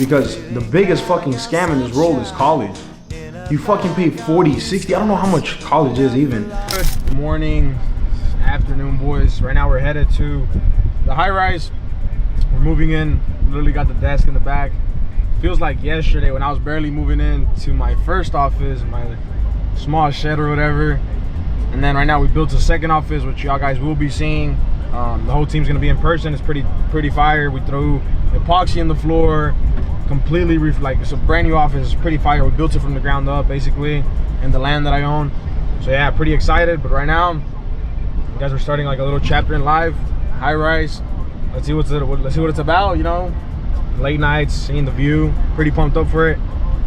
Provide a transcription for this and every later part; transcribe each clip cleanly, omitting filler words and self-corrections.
because the biggest fucking scam in this world is college. You fucking pay 40, 60, I don't know how much college is even. Good morning, afternoon, boys. Right now we're headed to the high-rise. We're moving in, literally got the desk in the back. Feels like yesterday when I was barely moving in to my first office, my small shed or whatever. And then right now we built a second office, which y'all guys will be seeing. The whole team's gonna be in person. It's pretty fire. We threw epoxy in the floor, completely like it's a brand new office. It's pretty fire. We built it from the ground up basically, and the land that I own. So yeah, pretty excited. But right now, you guys are starting like a little chapter in life, high rise. Let's see what it's about. You know, late nights, seeing the view. Pretty pumped up for it.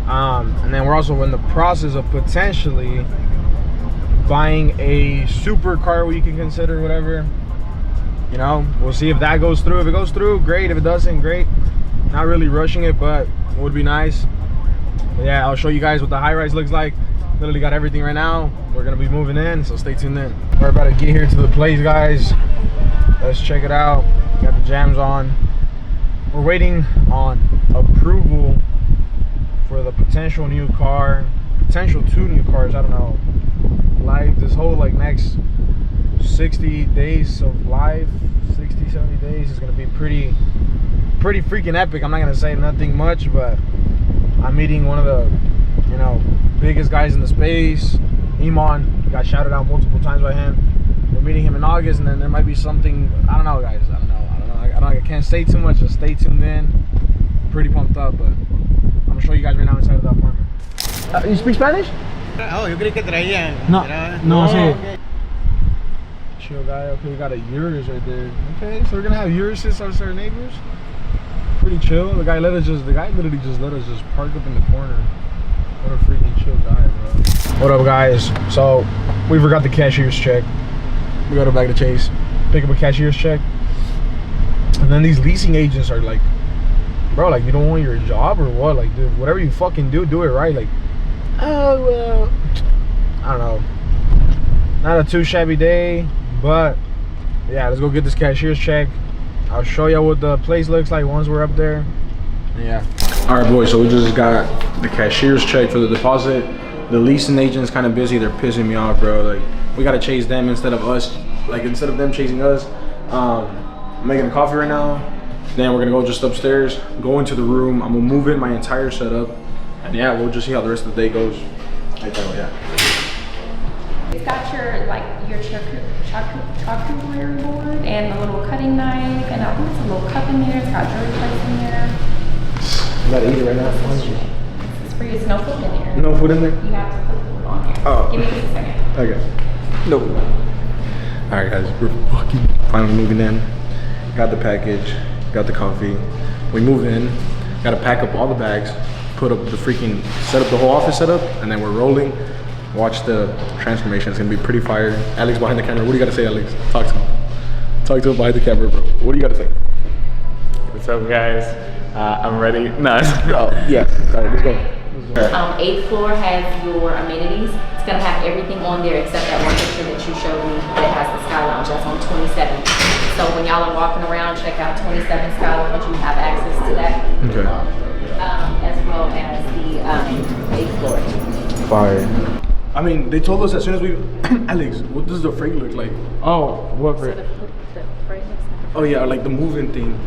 And then we're also in the process of potentially buying a supercar, what you can consider, whatever. You know, we'll see if that goes through. If it goes through, great. If it doesn't, great. Not really rushing it, but it would be nice. But yeah, I'll show you guys what the high rise looks like. Literally got everything right now. We're gonna be moving in, so stay tuned in. We're about to get here to the place, guys. Let's check it out. Got the jams on. We're waiting on approval for the potential new car, potential 2 new cars. I don't know. Like this whole like next 60 days of life, 60, 70 days is gonna be pretty freaking epic. I'm not gonna say nothing much, but I'm meeting one of the, you know, biggest guys in the space. Iman, got shouted out multiple times by him. We're meeting him in August, and then there might be something. I don't know, guys. I don't know. I can't say too much. Just stay tuned in. Pretty pumped up, but I'm gonna show you guys right now inside of the apartment. You speak Spanish? Oh, yo creí que traían. No, sí. Okay. Chill guy. Okay, we got a Urus right there. Okay, so we're gonna have Uruses as our neighbors. Pretty chill. The guy literally just let us just park up in the corner. What a freaking chill guy, bro. What up, guys? So we forgot the cashier's check. We gotta go back to Chase, pick up a cashier's check, and then these leasing agents are like, bro, like, you don't want your job or what? Like, dude, whatever you fucking do it right. Like, oh well, I don't know. Not a too shabby day, but yeah, let's go get this cashier's check. I'll show you what the place looks like once we're up there. Yeah. All right, boys, so we just got the cashier's check for the deposit. The leasing agent's kind of busy. They're pissing me off, bro. Like, we gotta chase them instead of us. Like, instead of them chasing us. I'm making a coffee right now. Then we're gonna go just upstairs, go into the room. I'm gonna move in my entire setup. And yeah, we'll just see how the rest of the day goes. Yeah. It's got your charcuterie board and a little cutting knife, and I think it's a little cup in there. It's got jewelry place in there. You gotta eat it right now. It's for you. It's no food in there. No food in there? You have to put food on here. Oh. Give me just a second. Okay. No. All right, guys, we're fucking finally moving in. Got the package, got the coffee. We move in. Got to pack up all the bags, put up the freaking, set up the whole office setup, and then we're rolling. Watch the transformation. It's gonna be pretty fire. Alex behind the camera. What do you got to say, Alex? Talk to him. Talk to him behind the camera, bro. What do you got to say? What's up, guys? I'm ready. No. Oh, yeah. All right, let's go. 8th floor has your amenities. It's gonna have everything on there except that one picture that you showed me that has the Sky Lounge. That's on 27. So when y'all are walking around, check out 27 Sky Lounge. You have access to that. Okay. As well as the 8th floor. Fire. I mean, they told us as soon as we, Alex, what does the freight look like? Oh, what for? So the freight looks like Oh yeah, like the moving thing.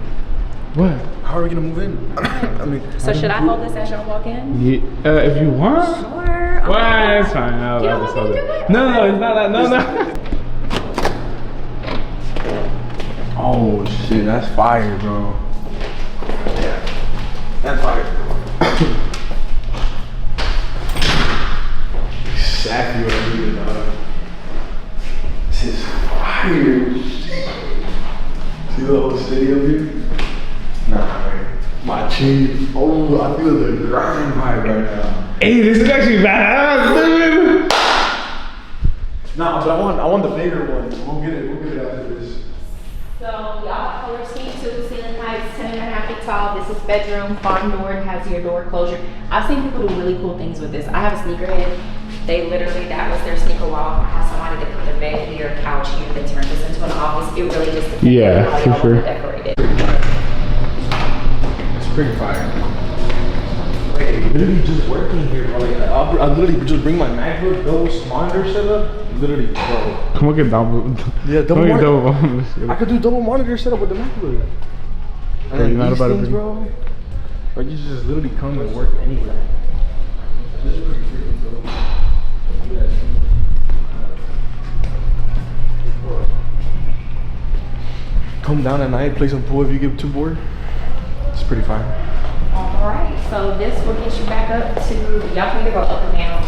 What? How are we gonna move in? I mean. So should I hold this as y'all walk in? Yeah, if you want. Sure. Well, it's fine. You don't want me to do it? No, it's not that. No. Oh shit, that's fire, bro. Yeah, that's fire. Exactly what I needed, dog. This is fire. See the whole city up here? Nah, man. My cheese. Oh, I feel the grind vibe right now. Hey, this is actually badass, dude. Nah, but I want the bigger one. We'll get it after this. So y'all have color scheme too. Ceiling heights 10.5 feet tall. This is bedroom. Farm door. It has your door closure. I've seen people do really cool things with this. I have a sneakerhead. They literally, that was their sneaker wall. I had somebody that put their bed here, couch here, then turned this into an office. It really just depends on how y'all want to decorate it. It's pretty fire. literally just working here, bro. Like, I literally just bring my MacBook, double monitor setup. Literally, bro. ¿Cómo que double? Yeah, double ¿Cómo que monitor. double? I could do double monitor setup with the MacBook. And Okay, then you're not these about to things, bring- bro. Or you just literally come and work anywhere. This is pretty freaking dope. Come down at night, play some pool if you get too bored. It's pretty fun. All right, so this will get you back up to, y'all can either go up or down.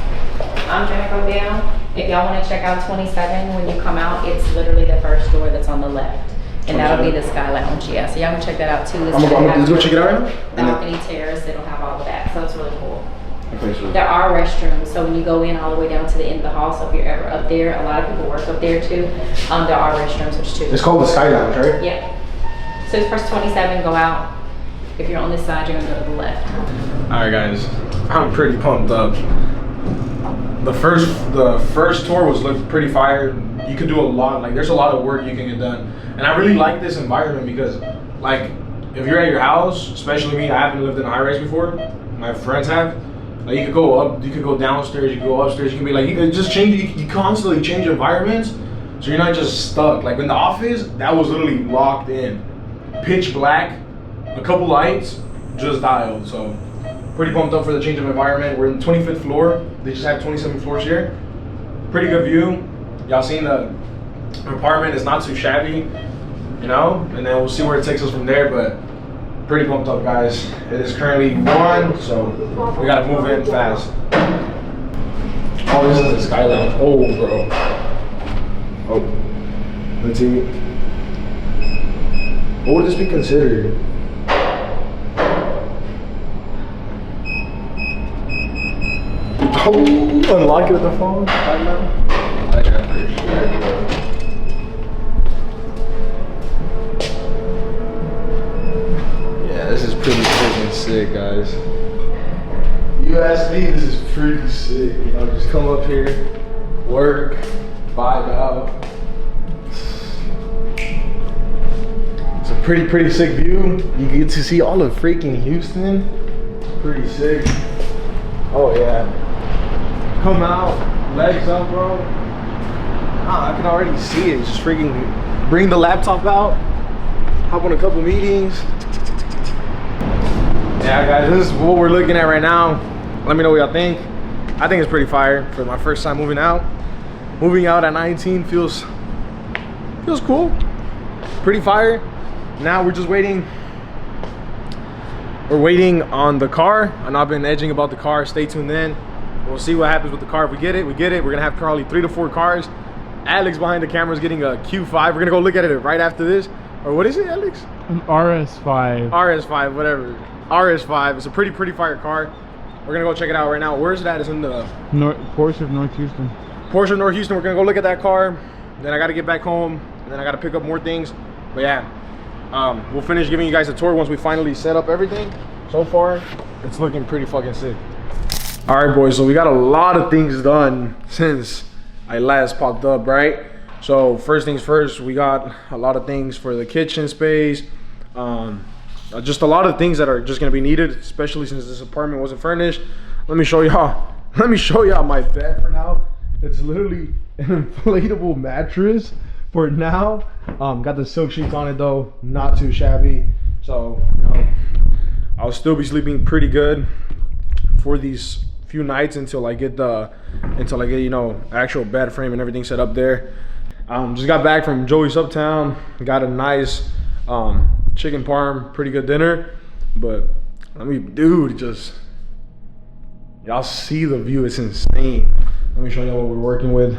I'm gonna go down. If y'all wanna check out 27, when you come out, it's literally the first door that's on the left. And that'll be the Sky Lounge, yeah. So y'all can check that out too. I'm gonna go check it out right now. Balcony terrace, it'll have all of that, so it's really cool. Okay, so There are restrooms, so when you go in all the way down to the end of the hall, so if you're ever up there, a lot of people work up there too. There are restrooms, which too. it's called the Sky Lounge, right? Yeah. So it's first 27, go out. If you're on this side, you're gonna go to the left. Alright guys, I'm pretty pumped up. The first tour was looked pretty fire. You could do a lot, like there's a lot of work you can get done. And I really like this environment because like if you're at your house, especially me, I haven't lived in a high rise before. My friends have. Like you could go up, you could go downstairs, you could go upstairs, you can be like, you could just change, you constantly change environments. So you're not just stuck. Like in the office, that was literally locked in. Pitch black, a couple lights, just dialed. So pretty pumped up for the change of environment. We're in the 25th floor. They just have 27 floors here. Pretty good view. Y'all seen the apartment is not too shabby, you know? And then we'll see where it takes us from there, but pretty pumped up, guys. It is currently 1, so we gotta move in fast. Oh, this is the Sky Lounge. Oh, bro. Oh, let's see. What would this be considered? Oh, unlock it with the phone right now. Yeah, this is pretty freaking sick, guys. You ask me, this is pretty sick. You know, just come up here, work, vibe out. It's a pretty sick view. You get to see all of freaking Houston. Pretty sick. Oh yeah. Come out, legs up, bro. Ah, I can already see it. Just freaking bring the laptop out, hop on a couple meetings. Yeah, guys, this is what we're looking at right now. Let me know what y'all think. I think it's pretty fire for my first time moving out. Moving out at 19 feels cool. Pretty fire. Now we're just waiting. We're waiting on the car, and I've been edging about the car. Stay tuned in. We'll see what happens with the car. If we get it, we get it. We're gonna have probably 3 to 4 cars. Alex behind the camera is getting a Q5. We're gonna go look at it right after this. Or what is it, Alex? An RS5. RS5, whatever. RS5. It's a pretty fire car. We're gonna go check it out right now. Where's it at? It's in the Porsche of North Houston. Porsche of North Houston. We're gonna go look at that car. Then I gotta get back home. And then I gotta pick up more things. But yeah, we'll finish giving you guys a tour once we finally set up everything. So far, it's looking pretty fucking sick. All right, boys, so we got a lot of things done since I last popped up, right? So first things first, we got a lot of things for the kitchen space. Just a lot of things that are just gonna be needed, especially since this apartment wasn't furnished. Let me show y'all my bed for now. It's literally an inflatable mattress for now. Got the silk sheets on it though, not too shabby. So, you know, I'll still be sleeping pretty good for these few nights until I get you know, actual bed frame and everything set up there. Just got back from Joey's Uptown, got a nice chicken parm, pretty good dinner. But let me, dude, just y'all see the view, it's insane. Let me show y'all what we're working with.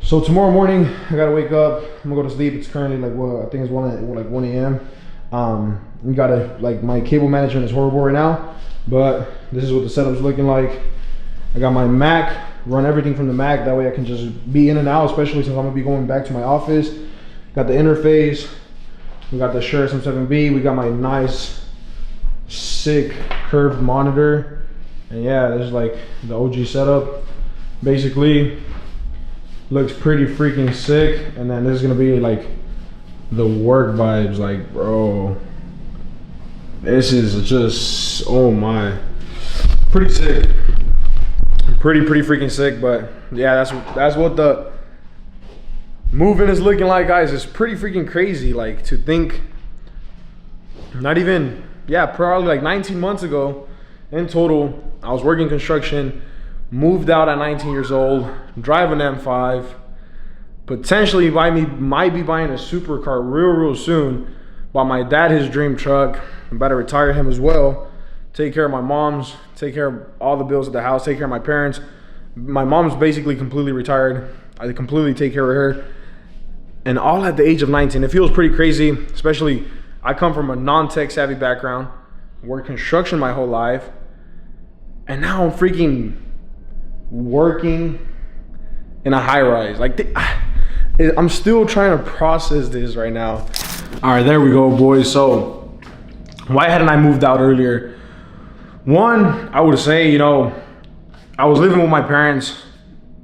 So tomorrow morning I gotta wake up, I'm gonna go to sleep. It's currently like what I think it's 1 a.m. We gotta, like, my cable management is horrible right now, but this is what the setup's looking like. I got my Mac, run everything from the Mac, that way I can just be in and out, especially since I'm gonna be going back to my office. Got the interface, we got the Shure SM7B, we got my nice sick curved monitor, and yeah, this is like the OG setup. Basically looks pretty freaking sick. And then this is gonna be like the work vibes, like, bro, this is just, oh my. pretty sick. Pretty freaking sick. But yeah, that's what the movement is looking like, guys. It's pretty freaking crazy. Like, to think, not even, yeah, probably like 19 months ago in total, I was working construction, moved out at 19 years old, drive an M5, potentially might be buying a supercar real soon. Bought my dad his dream truck. I'm about to retire him as well. Take care of my mom's, take care of all the bills at the house, take care of my parents. My mom's basically completely retired. I completely take care of her. And all at the age of 19. It feels pretty crazy, especially I come from a non-tech savvy background, worked construction my whole life, and now I'm freaking working in a high rise. Like, I'm still trying to process this right now. All right, there we go, boys. So why hadn't I moved out earlier? One, I would say, you know, I was living with my parents,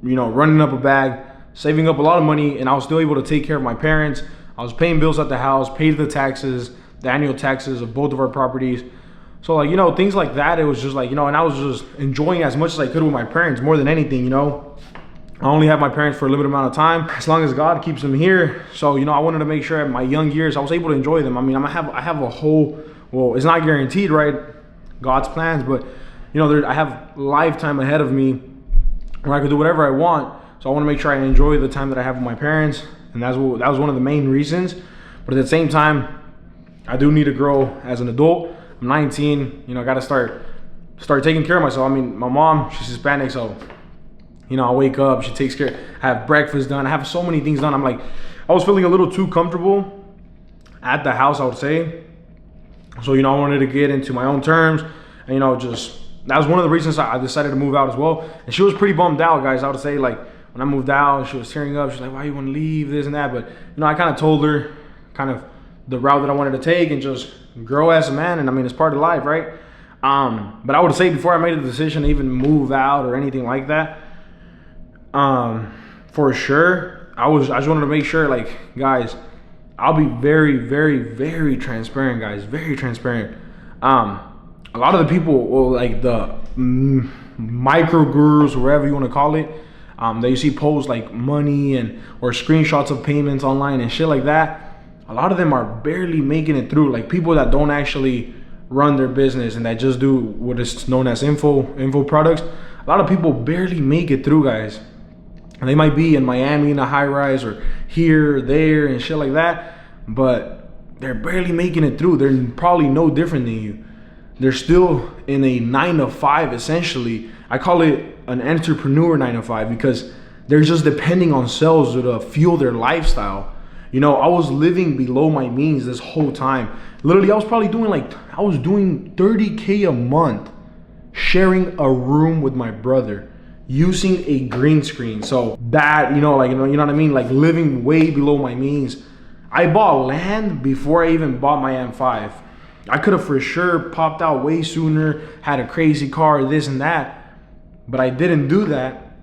you know, running up a bag, saving up a lot of money, and I was still able to take care of my parents. I was paying bills at the house, paid the taxes, the annual taxes of both of our properties. So, like, you know, things like that, it was just like, you know, and I was just enjoying as much as I could with my parents, more than anything, you know. I only have my parents for a limited amount of time, as long as God keeps them here. So, you know, I wanted to make sure at my young years, I was able to enjoy them. I mean, I have a whole, well, it's not guaranteed, right? God's plans, but, you know, I have lifetime ahead of me where I could do whatever I want. So I want to make sure I enjoy the time that I have with my parents. And that was one of the main reasons. But at the same time, I do need to grow as an adult. I'm 19, you know, I got to start taking care of myself. I mean, my mom, she's Hispanic, so, you know, I wake up, she takes care, I have breakfast done, I have so many things done. I'm like, I was feeling a little too comfortable at the house, I would say. So, you know, I wanted to get into my own terms, and, you know, just, that was one of the reasons I decided to move out as well. And she was pretty bummed out, guys. I would say, like, when I moved out, she was tearing up. She's like, why you want to leave, this and that. But, you know, I kind of told her kind of the route that I wanted to take and just grow as a man. And I mean, it's part of life, right? But I would say before I made the decision to even move out or anything like that, for sure, I just wanted to make sure, like, guys, I'll be very transparent, guys, very transparent. A lot of the people, well, like the micro gurus, wherever you want to call it, that you see post like money or screenshots of payments online and shit like that, a lot of them are barely making it through. Like, people that don't actually run their business and that just do what is known as info products, a lot of people barely make it through, guys. And they might be in Miami in a high rise or here, there, and shit like that, but they're barely making it through. They're probably no different than you. They're still in a 9-to-5, essentially. I call it an entrepreneur 9-to-5 because they're just depending on sales to fuel their lifestyle. You know, I was living below my means this whole time. Literally, I was probably doing I was doing $30K a month, sharing a room with my brother, using a green screen. So that, you know, like, you know what I mean? Like, living way below my means. I bought land before I even bought my M5. I could have for sure popped out way sooner, had a crazy car, this and that, but I didn't do that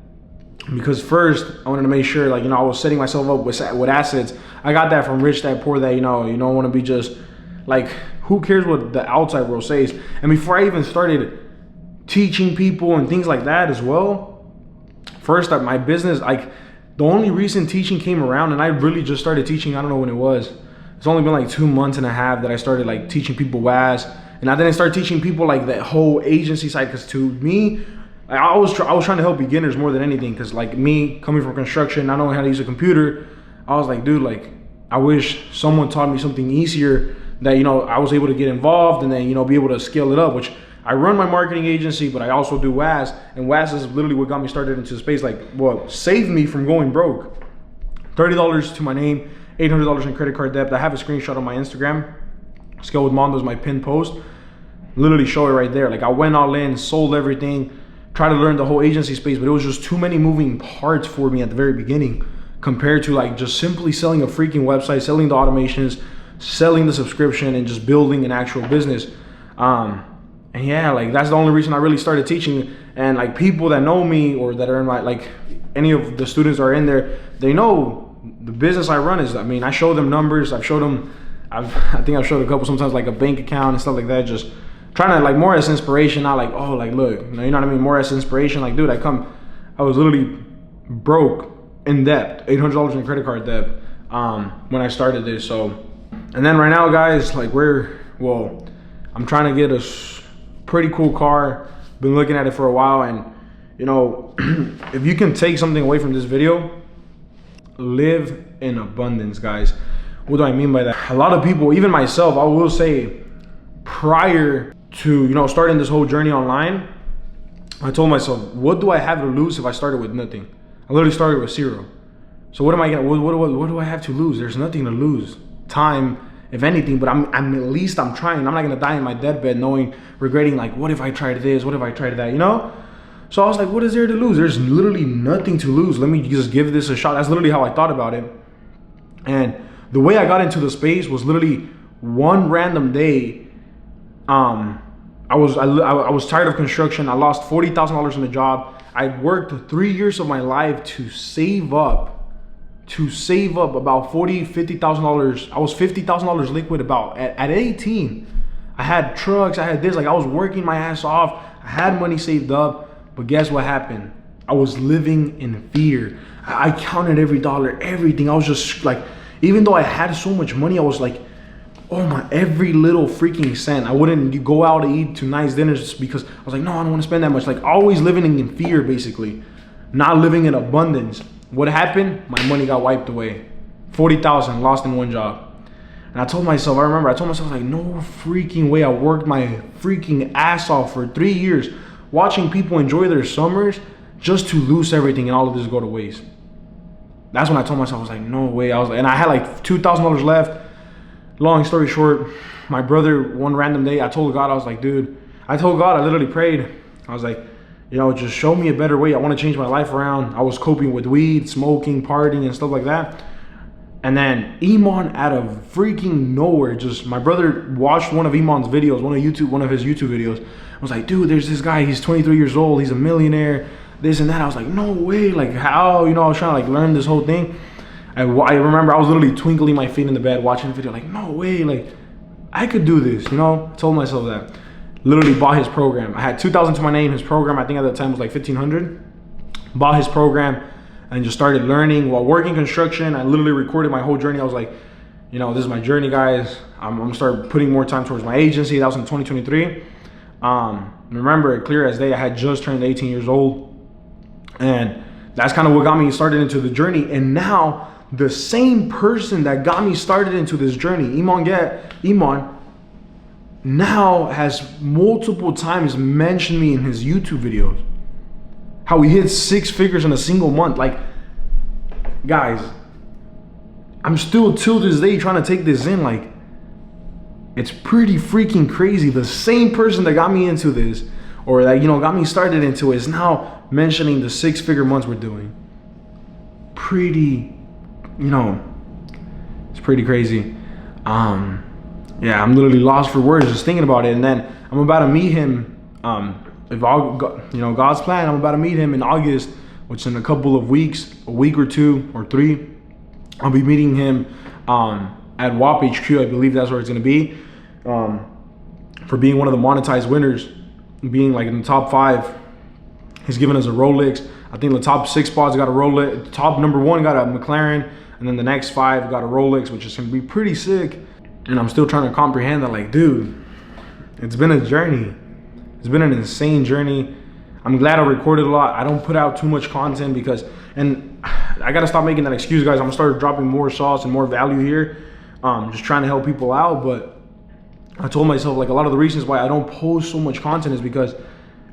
because first I wanted to make sure, like, you know, I was setting myself up with assets. I got that from Rich Dad Poor Dad. You know, you don't want to be just like, who cares what the outside world says? And before I even started teaching people and things like that as well, first my business, like, the only reason teaching came around, and I really just started teaching, I don't know when it was. It's only been like 2 months and a half that I started like teaching people WAAS, and I didn't start teaching people like that whole agency side, because to me, I was trying to help beginners more than anything, because like me coming from construction, not knowing how to use a computer, I was like, dude, like, I wish someone taught me something easier that, you know, I was able to get involved and then, you know, be able to scale it up, which I run my marketing agency, but I also do WAAS, and WAAS is literally what got me started into the space, like what saved me from going broke. $30 to my name, $800 in credit card debt. I have a screenshot on my Instagram. Scale with Mondo is my pinned post. Literally show it right there. Like, I went all in, sold everything, tried to learn the whole agency space, but it was just too many moving parts for me at the very beginning compared to like just simply selling a freaking website, selling the automations, selling the subscription, and just building an actual business. And yeah, like, that's the only reason I really started teaching. And like, people that know me or that are in my, like, any of the students that are in there, they know the business I run is, I mean, I show them numbers. I've showed them, I think I've showed a couple sometimes, like a bank account and stuff like that, just trying to like more as inspiration, not like, oh, like look, you know what I mean? More as inspiration, like dude, I was literally broke in debt, $800 in credit card debt when I started this. So, and then right now, guys, like I'm trying to get a pretty cool car. Been looking at it for a while, and you know, if you can take something away from this video, live in abundance, guys. What do I mean by that? A lot of people, even myself, I will say, prior to, you know, starting this whole journey online, I told myself, what do I have to lose if I started with nothing? I literally started with zero. So what am I gonna, what do I have to lose? There's nothing to lose. Time, if anything, but I'm at least I'm trying. I'm not gonna die in my deathbed knowing, regretting like, what if I tried this? What if I tried that, you know? So I was like, what is there to lose? There's literally nothing to lose. Let me just give this a shot. That's literally how I thought about it. And the way I got into the space was literally one random day. I was tired of construction. I lost $40,000 in the job. I worked 3 years of my life to save up about $50,000. I was $50,000 liquid at 18. I had trucks, I had this, like I was working my ass off. I had money saved up, but guess what happened? I was living in fear. I counted every dollar, everything. I was just like, even though I had so much money, I was like, oh my, every little freaking cent. I wouldn't go out to eat to nice dinners because I was like, no, I don't want to spend that much. Like always living in fear, basically, not living in abundance. What happened? My money got wiped away. 40,000 lost in one job. And I told myself, like, no freaking way. I worked my freaking ass off for 3 years, watching people enjoy their summers just to lose everything and all of this go to waste. That's when I told myself, I was like, no way. And I had like $2,000 left. Long story short, my brother, one random day, I told God, I was like, dude, I literally prayed. I was like, you know, just show me a better way. I want to change my life around. I was coping with weed, smoking, partying, and stuff like that. And then Iman, out of freaking nowhere, just my brother watched one of Iman's videos, one of his YouTube videos. I was like, dude, there's this guy. He's 23 years old. He's a millionaire. This and that. I was like, no way. Like how? You know, I was trying to like learn this whole thing. I remember I was literally twinkling my feet in the bed watching the video. Like, no way. Like I could do this. You know, I told myself that. Literally bought his program. I had $2,000 to my name. His program, I think at that time was like $1,500. Bought his program and just started learning while working construction. I literally recorded my whole journey. I was like, you know, this is my journey, guys. I'm gonna start putting more time towards my agency. That was in 2023. Remember, clear as day, I had just turned 18 years old. And that's kind of what got me started into the journey. And now the same person that got me started into this journey, Iman, now has multiple times mentioned me in his YouTube videos. How he hit 6 figures in a single month. Like, guys, I'm still till this day trying to take this in. Like, it's pretty freaking crazy. The same person that got me into this, or that, you know, got me started into it, is now mentioning the 6-figure months we're doing. Pretty, you know, it's pretty crazy. Yeah, I'm literally lost for words just thinking about it. And then I'm about to meet him. If all, you know, God's plan, I'm about to meet him in August, which in a couple of weeks, a week or 2 or 3, I'll be meeting him at WAAS HQ. I believe that's where it's gonna be, for being one of the monetized winners, being like in the top 5. He's given us a Rolex. I think the top 6 spots got a Rolex. Top number 1 got a McLaren, and then the next 5 got a Rolex, which is gonna be pretty sick. And I'm still trying to comprehend that, like, dude, it's been a journey. It's been an insane journey. I'm glad I recorded a lot. I don't put out too much content because, and I gotta stop making that excuse, guys. I'm gonna start dropping more sauce and more value here. Just trying to help people out. But I told myself, like, a lot of the reasons why I don't post so much content is because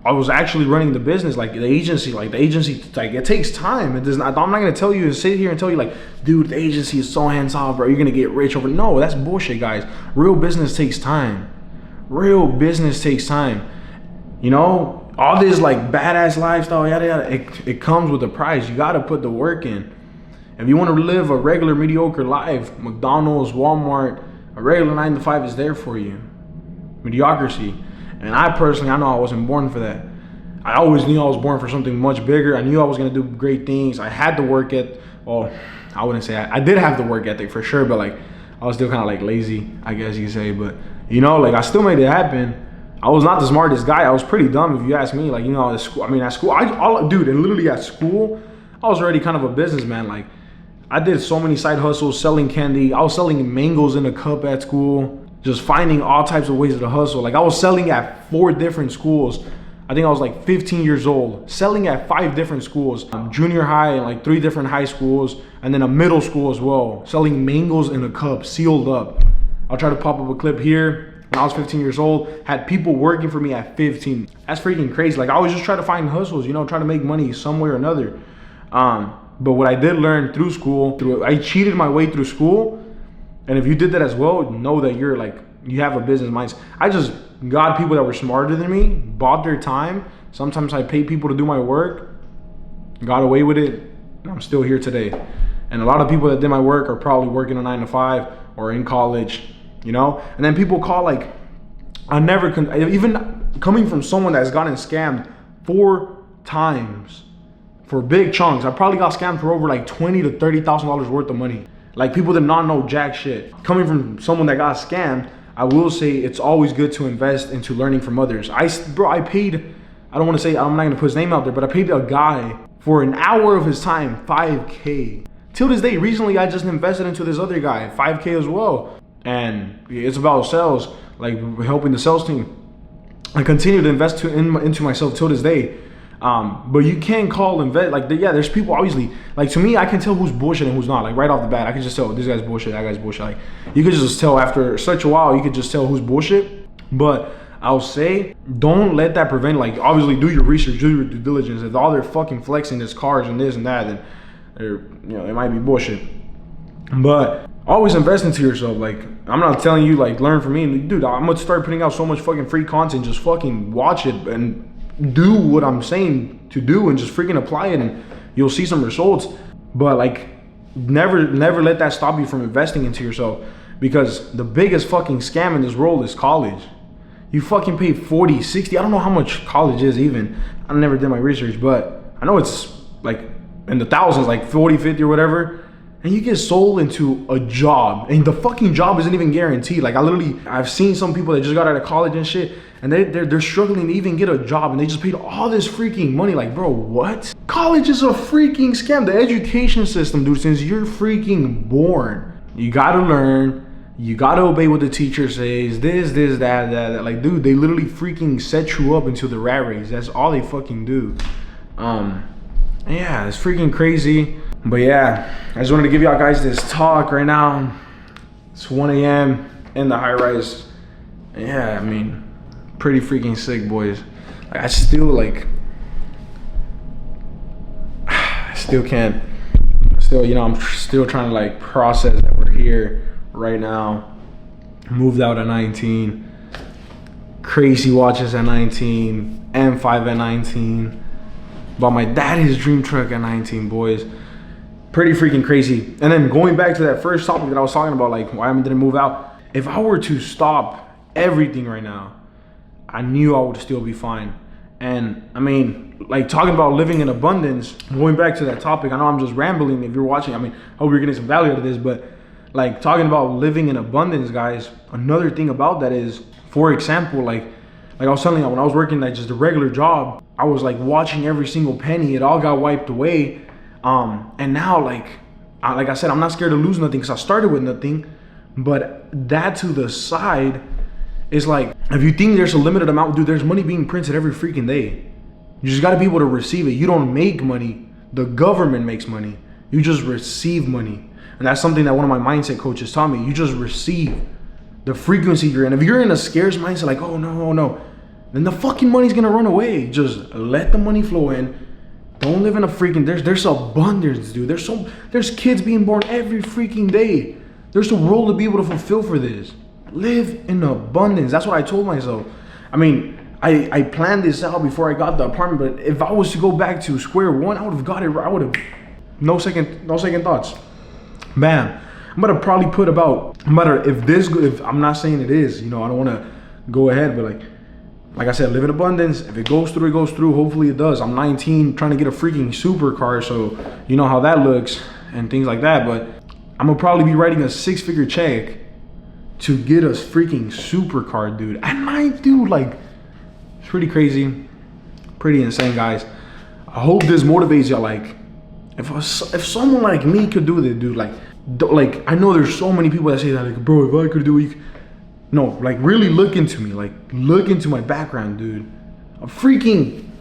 I was actually running the business, like the agency, like it takes time. It does not, I'm not gonna tell you, sit here and tell you like, dude, the agency is so hands-off, bro, you're gonna get rich over. No, that's bullshit, guys. Real business takes time. Real business takes time. You know, all this like badass lifestyle, yada yada, it comes with a price. You gotta put the work in. If you want to live a regular mediocre life, McDonald's, Walmart, a regular 9 to 5 is there for you. Mediocrity. And I personally, I know I wasn't born for that. I always knew I was born for something much bigger. I knew I was gonna do great things. I had the work ethic. Well, I wouldn't say I did have the work ethic for sure, but like I was still kind of like lazy, I guess you could say. But you know, like I still made it happen. I was not the smartest guy. I was pretty dumb if you ask me. Like, you know, at school, dude, and literally at school, I was already kind of a businessman. Like, I did so many side hustles, selling candy. I was selling mangoes in a cup at school, just finding all types of ways to hustle. Like, I was selling at 4 different schools. I think I was like 15 years old, selling at 5 different schools, junior high and like 3 different high schools, and then a middle school as well, selling mangoes in a cup, sealed up. I'll try to pop up a clip here. When I was 15 years old, had people working for me at 15. That's freaking crazy. Like, I always just try to find hustles, you know, try to make money some way or another. But what I did learn through school, I cheated my way through school. And if you did that as well, know that you're like, you have a business mindset. I just got people that were smarter than me, bought their time. Sometimes I paid people to do my work, got away with it, and I'm still here today. And a lot of people that did my work are probably working a 9 to 5 or in college, you know? And then people call like, even coming from someone that's gotten scammed 4 times for big chunks. I probably got scammed for over like $20,000 to $30,000 worth of money. Like, people did not know jack shit. Coming from someone that got scammed, I will say it's always good to invest into learning from others. I paid, I don't want to say, I'm not going to put his name out there, but I paid a guy for an hour of his time, $5K. Till this day, recently I just invested into this other guy, $5K as well. And it's about sales, like helping the sales team. I continue to invest into myself till this day. But you can call invest, like, yeah, there's people obviously, like, to me, I can tell who's bullshit and who's not. Like, right off the bat, I can just tell this guy's bullshit, that guy's bullshit. Like, you could just tell after such a while, you could just tell who's bullshit. But I'll say, don't let that prevent, like, obviously do your research, do your due diligence. If all they're fucking flexing is cars and this and that, then they're, you know, it might be bullshit. But always invest into yourself. Like, I'm not telling you, like, learn from me. Dude, I'm gonna start putting out so much fucking free content. Just fucking watch it and do what I'm saying to do and just freaking apply it, and you'll see some results. But like, never let that stop you from investing into yourself, because the biggest fucking scam in this world is college. You fucking pay 40, 60, I don't know how much college is even. I never did my research, but I know it's like in the thousands, like 40, 50 or whatever. And you get sold into a job, and the fucking job isn't even guaranteed. Like, I've seen some people that just got out of college and shit, and they're struggling to even get a job, and they just paid all this freaking money. Like, bro, what? College is a freaking scam. The education system, dude, since you're freaking born, you gotta learn, you gotta obey what the teacher says, this, that. Like, dude, they literally freaking set you up into the rat race. That's all they fucking do. Yeah, it's freaking crazy. But yeah, I just wanted to give y'all guys this talk right now. It's 1 a.m. in the high rise. Yeah, I mean, pretty freaking sick, boys. Like, I still can't, you know, I'm still trying to like process that we're here right now. Moved out at 19. Crazy watches at 19. M5 at 19. Bought my dad his dream truck at 19, boys. Pretty freaking crazy. And then going back to that first topic that I was talking about, like why I didn't move out. If I were to stop everything right now, I knew I would still be fine. And I mean, like, talking about living in abundance, going back to that topic, I know I'm just rambling. If you're watching, I mean, I hope you're getting some value out of this, but like, talking about living in abundance, guys, another thing about that is, for example, like I was telling you, when I was working like just a regular job, I was like watching every single penny. It all got wiped away. And now, like I said, I'm not scared to lose nothing because I started with nothing. But that to the side is like, if you think there's a limited amount, dude, there's money being printed every freaking day. You just got to be able to receive it. You don't make money. The government makes money. You just receive money. And that's something that one of my mindset coaches taught me. You just receive the frequency you're in. If you're in a scarce mindset, like, oh no, then the fucking money's gonna run away. Just let the money flow in. Don't live in a freaking, there's abundance, dude. There's kids being born every freaking day. There's a role to be able to fulfill for this. Live in abundance. That's what I told myself. I mean, I planned this out before I got the apartment, but if I was to go back to square one, I would have got it right. I would have, no second thoughts. Bam. I'm gonna probably put about, if I'm not saying it is, you know, I don't wanna go ahead, but like I said, live in abundance. If it goes through, it goes through. Hopefully it does. I'm 19 trying to get a freaking supercar, so you know how that looks and things like that. But I'm gonna probably be writing a 6-figure check to get us freaking supercar, dude. And dude, like, It's pretty crazy, pretty insane, guys. I hope this motivates y'all. Like, if someone like me could do this, dude, like I know there's so many people that say that, like, bro, if I could do it, no, like really look into me, like look into my background, dude. I'm freaking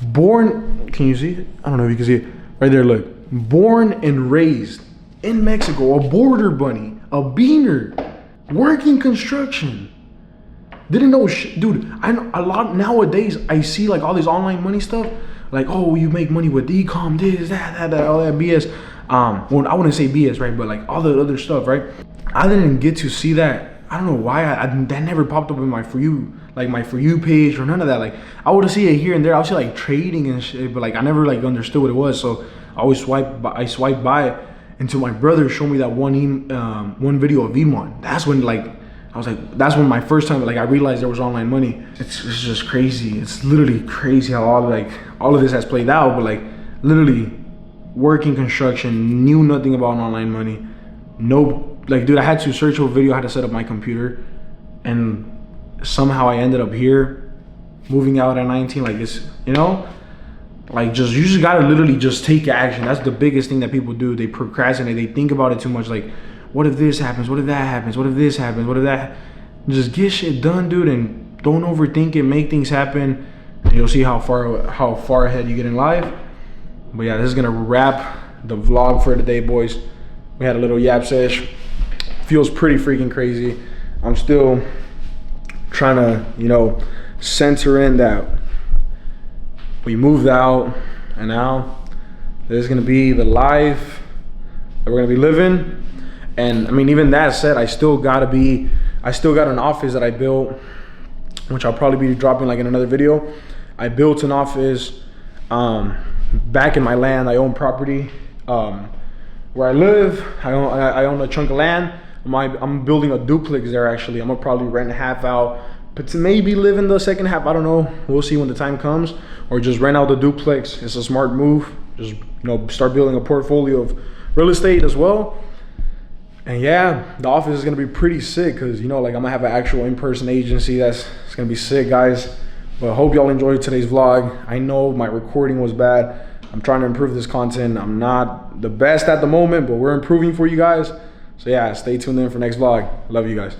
born. Can you see it? I don't know if you can see it right there. Look, born and raised in Mexico, a border bunny, a beaner, working construction. Didn't know shit, dude. I know a lot nowadays. I see like all this online money stuff, like, oh, you make money with e-com, this, that, all that BS. Well, I wouldn't say BS, right? But like all the other stuff, right? I didn't get to see that. I don't know why. That never popped up in my For You, like my For You page or none of that. Like I would see it here and there. I would see like trading and shit, but like I never like understood what it was. So I always swiped by it until my brother showed me that one video of Vmon. That's when like I was like, that's when my first time like I realized there was online money. It's just crazy. It's literally crazy how all of this has played out. But like literally working construction, knew nothing about online money. No, like dude, I had to search for a video, I had to set up my computer, and somehow I ended up here, moving out at 19. Like this, you know, like you just gotta literally just take action. That's the biggest thing that people do. They procrastinate. They think about it too much. Like, what if this happens? What if that happens? What if this happens? What if that? Just get shit done, dude, and don't overthink it. Make things happen. And you'll see how far ahead you get in life. But yeah, this is gonna wrap the vlog for today, boys. We had a little yap sesh. Feels pretty freaking crazy. I'm still trying to, you know, center in that we moved out, and now this is gonna be the life that we're gonna be living. And I mean, even that said, I still got an office that I built, which I'll probably be dropping like in another video. I built an office back in my land. I own property where I live. I own a chunk of land. I'm building a duplex there actually. I'm gonna probably rent half out, but to maybe live in the second half. I don't know. We'll see when the time comes, or just rent out the duplex. It's a smart move. Just, you know, start building a portfolio of real estate as well. And yeah, the office is gonna be pretty sick because, you know, like I'm gonna have an actual in-person agency. It's gonna be sick, guys. But I hope y'all enjoyed today's vlog. I know my recording was bad. I'm trying to improve this content. I'm not the best at the moment, but we're improving for you guys. So yeah, stay tuned in for next vlog. Love you guys.